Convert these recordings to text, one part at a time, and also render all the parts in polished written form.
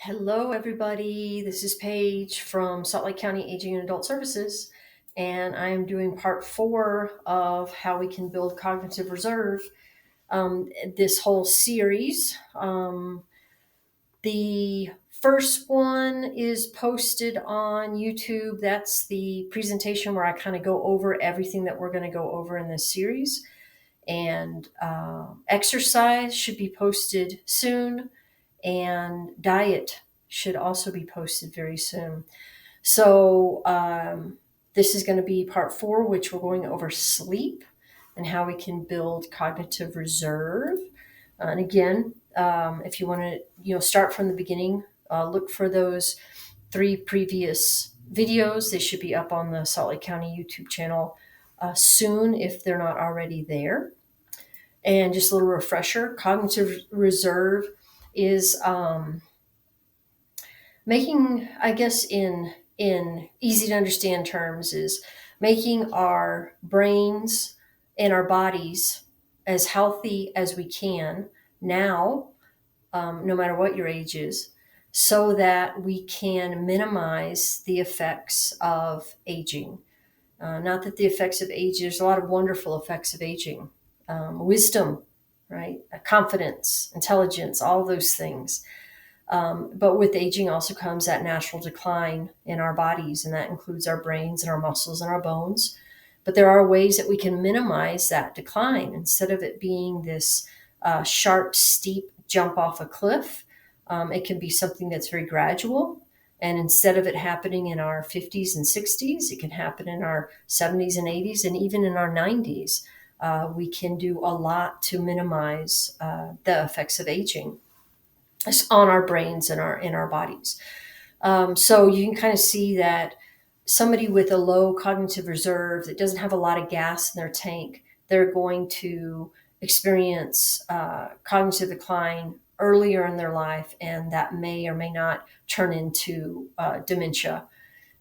Hello, everybody. This is Paige from Salt Lake County Aging and Adult Services, and I am doing part 4 of how we can build cognitive reserve. This whole series. The first one is posted on YouTube. That's the presentation where I kind of go over everything that we're going to go over in this series. And exercise should be posted soon, and diet should also be posted very soon. So this is going to be part 4, which we're going over sleep and how we can build cognitive reserve. And again, if you want to, start from the beginning, look for those 3 previous videos. They should be up on the Salt Lake County YouTube channel soon if they're not already there. And just a little refresher: cognitive reserve is making, I guess, in easy to understand terms, is making our brains and our bodies as healthy as we can now, no matter what your age is, so that we can minimize the effects of aging. Not that the effects of aging, there's a lot of wonderful effects of aging. Wisdom, right? Confidence, intelligence, all those things. But with aging also comes that natural decline in our bodies, and that includes our brains and our muscles and our bones. But there are ways that we can minimize that decline. Instead of it being this sharp, steep jump off a cliff, it can be something that's very gradual. And instead of it happening in our 50s and 60s, it can happen in our 70s and 80s, and even in our 90s. We can do a lot to minimize the effects of aging on our brains and in our bodies. So you can kind of see that somebody with a low cognitive reserve that doesn't have a lot of gas in their tank, they're going to experience cognitive decline earlier in their life, and that may or may not turn into dementia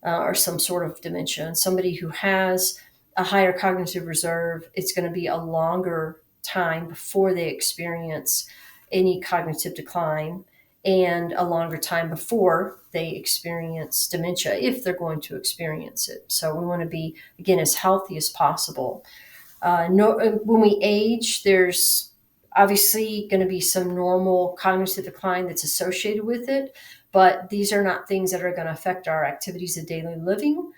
or some sort of dementia. And somebody who has a higher cognitive reserve, it's going to be a longer time before they experience any cognitive decline, and a longer time before they experience dementia, if they're going to experience it. So we want to be, again, as healthy as possible. When we age, there's obviously going to be some normal cognitive decline that's associated with it, but these are not things that are going to affect our activities of daily living.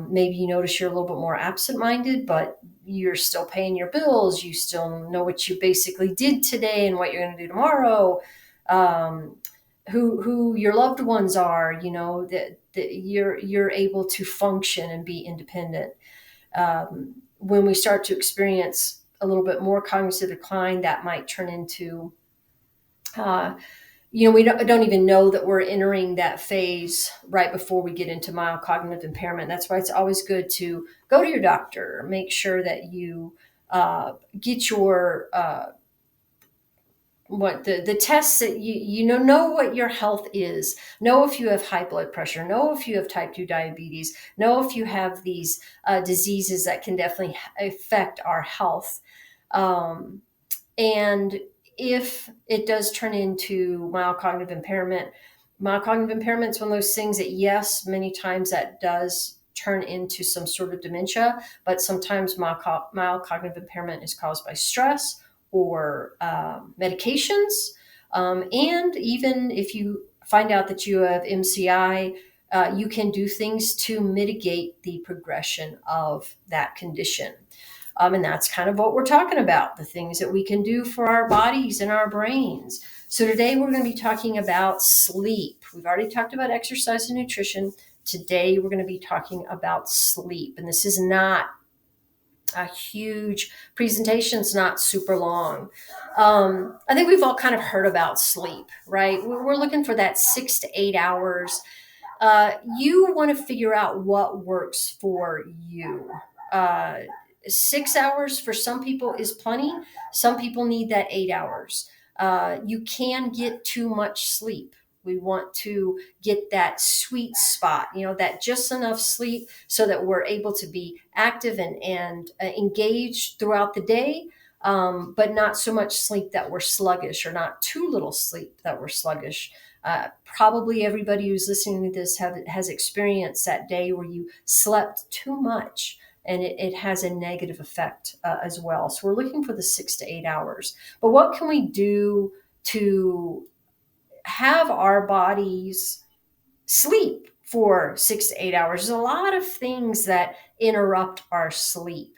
Maybe you notice you're a little bit more absent-minded, but you're still paying your bills. You still know what you basically did today and what you're going to do tomorrow. Who your loved ones are, that you're able to function and be independent. When we start to experience a little bit more cognitive decline, that might turn into we don't even know that we're entering that phase right before we get into mild cognitive impairment. That's why it's always good to go to your doctor, make sure that you get your the tests that you know what your health is, know if you have high blood pressure, know if you have type 2 diabetes, know if you have these diseases that can definitely affect our health. And if it does turn into mild cognitive impairment is one of those things that, yes, many times that does turn into some sort of dementia, but sometimes mild cognitive impairment is caused by stress or medications. And even if you find out that you have MCI, you can do things to mitigate the progression of that condition. And that's kind of what we're talking about, the things that we can do for our bodies and our brains. So today we're going to be talking about sleep. We've already talked about exercise and nutrition. Today we're going to be talking about sleep. And this is not a huge presentation. It's not super long. I think we've all kind of heard about sleep, right? We're looking for that 6 to 8 hours. You want to figure out what works for you. 6 hours for some people is plenty. Some people need that 8 hours. You can get too much sleep. We want to get that sweet spot, that just enough sleep so that we're able to be active and engaged throughout the day, but not so much sleep that we're sluggish, or not too little sleep that we're sluggish. Probably everybody who's listening to this has experienced that day where you slept too much, and it has a negative effect as well. So we're looking for the 6 to 8 hours. But what can we do to have our bodies sleep for 6 to 8 hours? There's a lot of things that interrupt our sleep.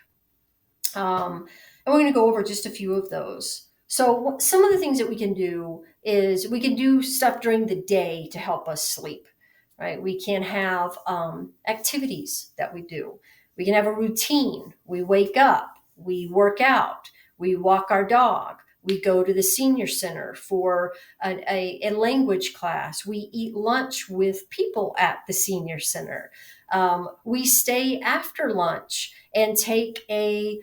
And we're going to go over just a few of those. So, some of the things that we can do is we can do stuff during the day to help us sleep, right? We can have activities that we do. We can have a routine. We wake up, we work out, we walk our dog, we go to the senior center for a language class, we eat lunch with people at the senior center. We stay after lunch and take a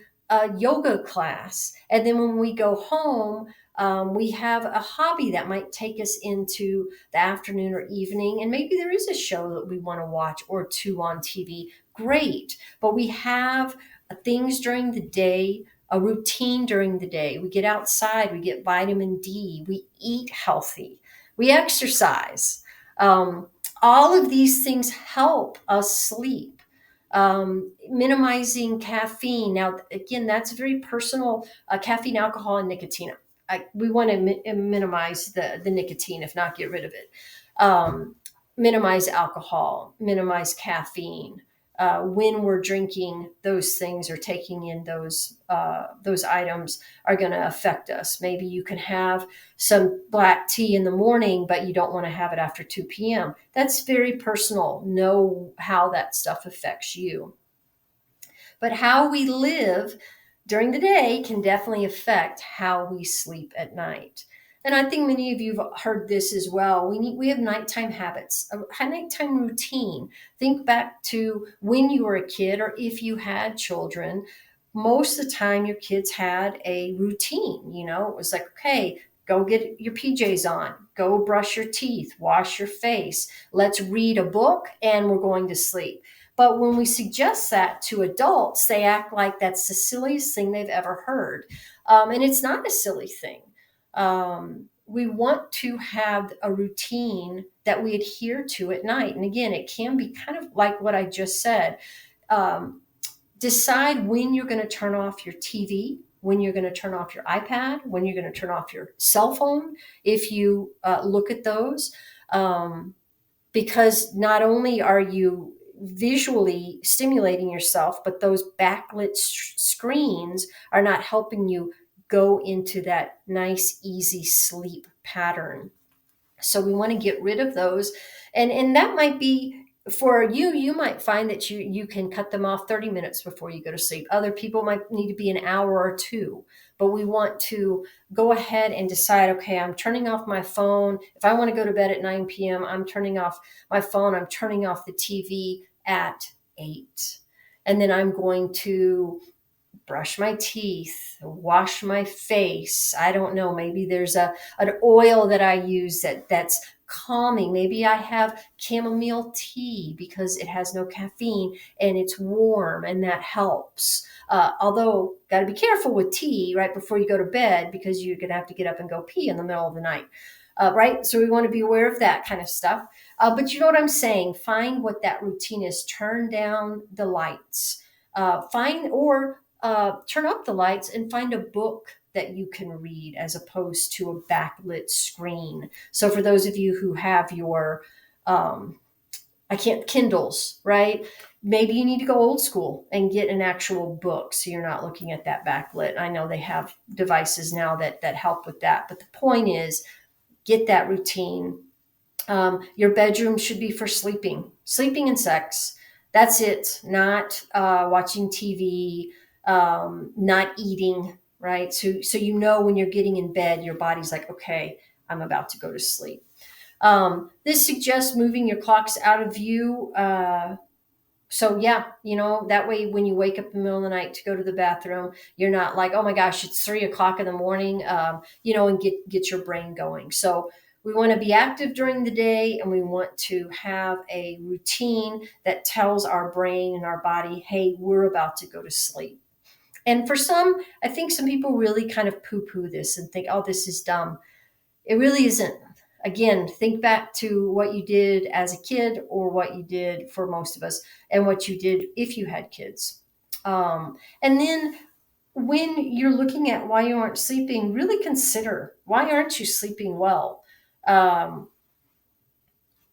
yoga class. And then when we go home, we have a hobby that might take us into the afternoon or evening. And maybe there is a show that we want to watch or two on TV. Great. But we have things during the day, a routine during the day. We get outside, we get vitamin D, we eat healthy, we exercise. All of these things help us sleep. Minimizing caffeine. Now, again, that's very personal. Caffeine, alcohol, and nicotine. We want to minimize the nicotine, if not get rid of it. Minimize alcohol, minimize caffeine. When we're drinking those things or taking in those items are going to affect us. Maybe you can have some black tea in the morning, but you don't want to have it after 2 p.m. That's very personal. Know how that stuff affects you. But how we live during the day can definitely affect how we sleep at night. And I think many of you have heard this as well. We have nighttime habits, a nighttime routine. Think back to when you were a kid, or if you had children. Most of the time, your kids had a routine. It was like, okay, go get your PJs on, go brush your teeth, wash your face. Let's read a book, and we're going to sleep. But when we suggest that to adults, they act like that's the silliest thing they've ever heard. And it's not a silly thing. We want to have a routine that we adhere to at night. And again, it can be kind of like what I just said. Decide when you're going to turn off your TV, when you're going to turn off your iPad, when you're going to turn off your cell phone, if you look at those. Because not only are you visually stimulating yourself, but those backlit screens are not helping you go into that nice, easy sleep pattern. So we want to get rid of those. And that might be for you might find that you can cut them off 30 minutes before you go to sleep. Other people might need to be an hour or two. But we want to go ahead and decide, okay, I'm turning off my phone. If I want to go to bed at 9 p.m., I'm turning off my phone. I'm turning off the TV at 8. And then I'm going to brush my teeth, wash my face. I don't know. Maybe there's an oil that I use that's calming. Maybe I have chamomile tea because it has no caffeine and it's warm, and that helps. Although, got to be careful with tea right before you go to bed, because you're going to have to get up and go pee in the middle of the night. Right? So we want to be aware of that kind of stuff. But you know what I'm saying? Find what that routine is. Turn down the lights. Turn up the lights and find a book that you can read as opposed to a backlit screen. So for those of you who have your Kindles, right? Maybe you need to go old school and get an actual book so you're not looking at that backlit. I know they have devices now that help with that. But the point is, get that routine. Your bedroom should be for sleeping and sex. That's it. Not watching TV, not eating, right? So when you're getting in bed, your body's like, okay, I'm about to go to sleep. This suggests moving your clocks out of view. That way when you wake up in the middle of the night to go to the bathroom, you're not like, oh my gosh, it's 3 o'clock in the morning, and get your brain going. So we want to be active during the day, and we want to have a routine that tells our brain and our body, hey, we're about to go to sleep. And for some, I think some people really kind of poo poo this and think, oh, this is dumb. It really isn't. Again, think back to what you did as a kid or what you did for most of us and what you did if you had kids. And then when you're looking at why you aren't sleeping, really consider, why aren't you sleeping well? Um,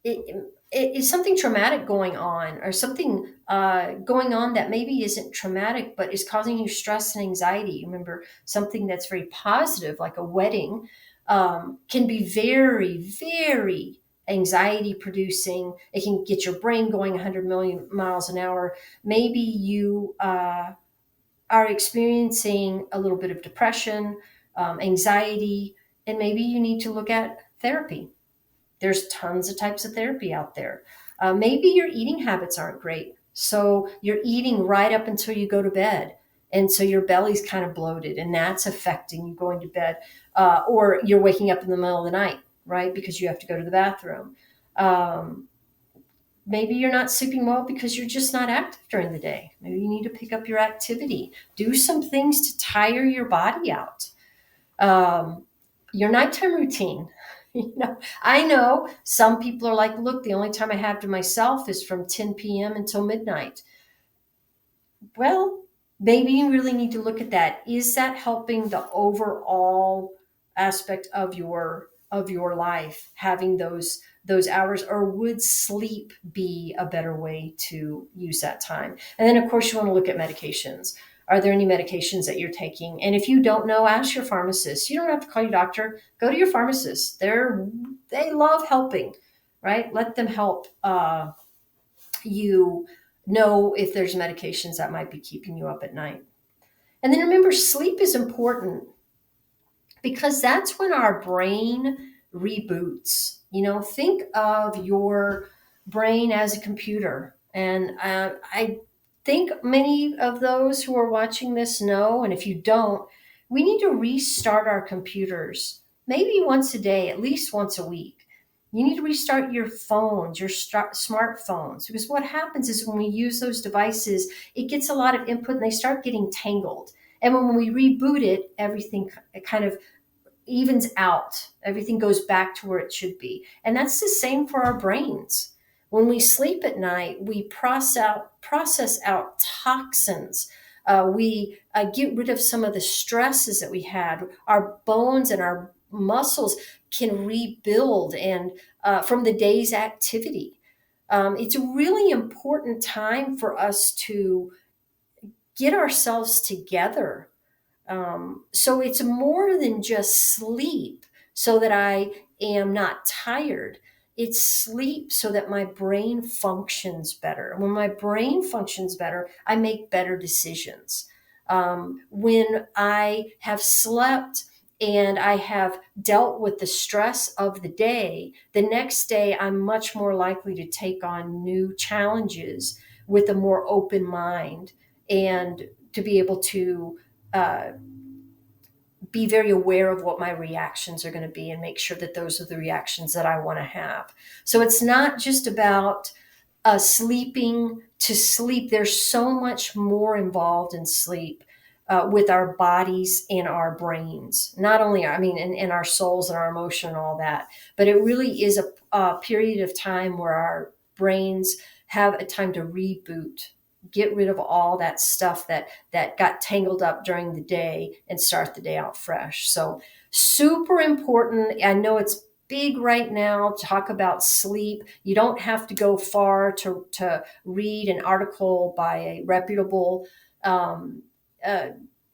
is something traumatic going on, or something going on that maybe isn't traumatic but is causing you stress and anxiety? Remember, something that's very positive like a wedding can be very, very anxiety producing. It can get your brain going 100 million miles an hour. Maybe you are experiencing a little bit of depression, anxiety, and maybe you need to look at therapy. There's tons of types of therapy out there. Maybe your eating habits aren't great. So you're eating right up until you go to bed. And so your belly's kind of bloated, and that's affecting you going to bed. Or you're waking up in the middle of the night, right? Because you have to go to the bathroom. Um, Maybe you're not sleeping well because you're just not active during the day. Maybe you need to pick up your activity. Do some things to tire your body out. Um, your nighttime routine. I know some people are like, look, the only time I have to myself is from 10 p.m. until midnight. Well, maybe you really need to look at that. Is that helping the overall aspect of your life, having those hours, or would sleep be a better way to use that time? And then of course you want to look at medications. Are there any medications that you're taking? And if you don't know, ask your pharmacist. You don't have to call your doctor. Go to your pharmacist. They love helping, right? Let them help you know if there's medications that might be keeping you up at night. And then remember, sleep is important because that's when our brain reboots. Think of your brain as a computer. And I think many of those who are watching this know. And if you don't, we need to restart our computers maybe once a day, at least once a week. You need to restart your phones, your smartphones, because what happens is when we use those devices, it gets a lot of input and they start getting tangled. And when we reboot it, everything kind of evens out. Everything goes back to where it should be. And that's the same for our brains. When we sleep at night, we process out toxins. We get rid of some of the stresses that we had. Our bones and our muscles can rebuild and from the day's activity. It's a really important time for us to get ourselves together, so it's more than just sleep so that I am not tired. It's sleep so that my brain functions better. When my brain functions better, I make better decisions. When I have slept and I have dealt with the stress of the day, the next day I'm much more likely to take on new challenges with a more open mind and to be able to uh, be very aware of what my reactions are going to be and make sure that those are the reactions that I want to have. So it's not just about sleeping to sleep. There's so much more involved in sleep with our bodies and our brains. Not only, I mean, in our souls and our emotion and all that, but it really is a period of time where our brains have a time to reboot, get rid of all that stuff that got tangled up during the day and start the day out fresh. So super important. I know it's big right now to talk about sleep. You don't have to go far to read an article by a reputable um, uh,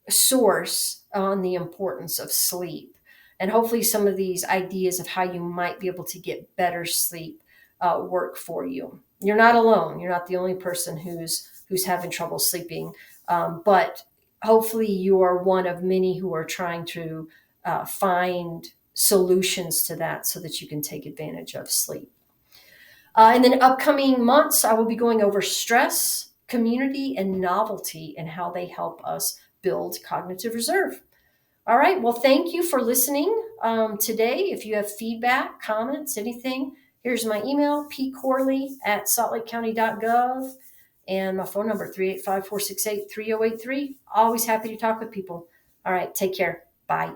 source on the importance of sleep. And hopefully some of these ideas of how you might be able to get better sleep work for you. You're not alone. You're not the only person who's having trouble sleeping. But hopefully you are one of many who are trying to find solutions to that so that you can take advantage of sleep. And then upcoming months, I will be going over stress, community, and novelty and how they help us build cognitive reserve. All right. Well, thank you for listening today. If you have feedback, comments, anything, here's my email, pcorley@saltlakecounty.gov. And my phone number, 385-468-3083. Always happy to talk with people. All right. Take care. Bye.